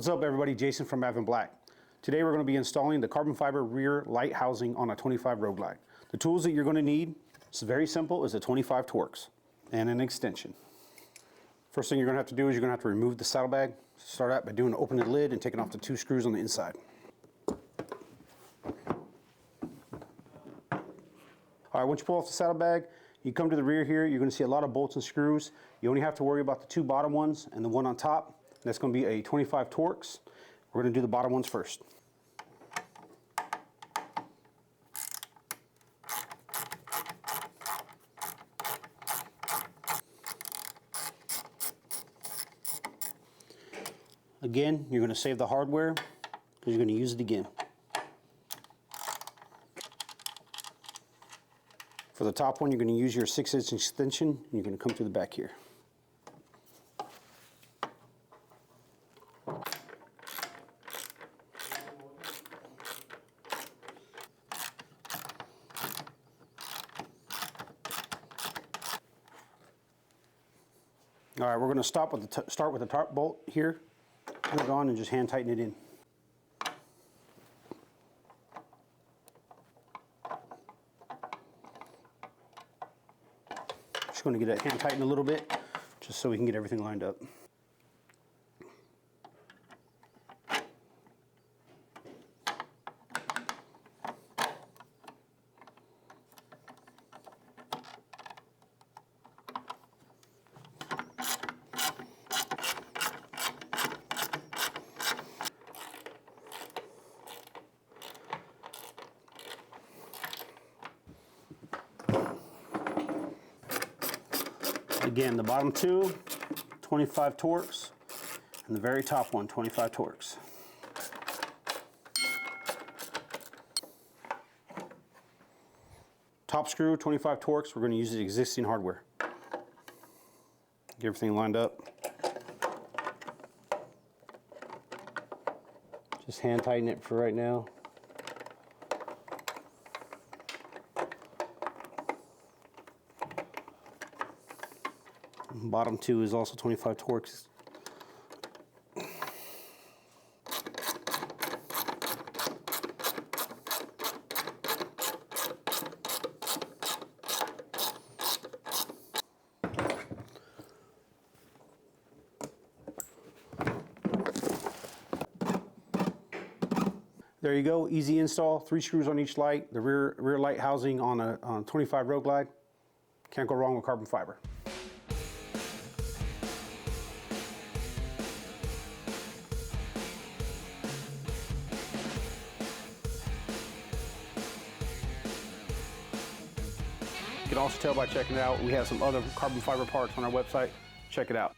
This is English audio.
What's up everybody, Jason from Advanblack. Today we're going to be installing the carbon fiber rear light housing on a 25 Road Glide. The tools that you're going to need, it's very simple, is a 25 Torx and an extension. First thing you're going to have to do is you're going to have to remove the saddlebag. Start out by opening the lid and taking off the 2 screws on the inside. Alright, once you pull off the saddlebag, you come to the rear here, you're going to see a lot of bolts and screws. You only have to worry about the 2 bottom ones and the one on top. That's going to be a 25 Torx. We're going to do the bottom ones first. Again, you're going to save the hardware because you're going to use it again. For the top one, you're going to use your 6/8 extension and you're going to come through the back here. All right, we're going to start with the top bolt here. Put it on and just hand tighten it in. Just going to get it hand tightened a little bit, just so we can get everything lined up. Again, the bottom 2, 25 Torx, and the very top one, 25 Torx. Top screw, 25 Torx, we're going to use the existing hardware. Get everything lined up. Just hand tighten it for right now. Bottom 2 is also 25 Torx. There you go, easy install, 3 screws on each light, the rear light housing on a 25 Road Glide. Can't go wrong with carbon fiber. You can also tell by checking it out. We have some other carbon fiber parts on our website. Check it out.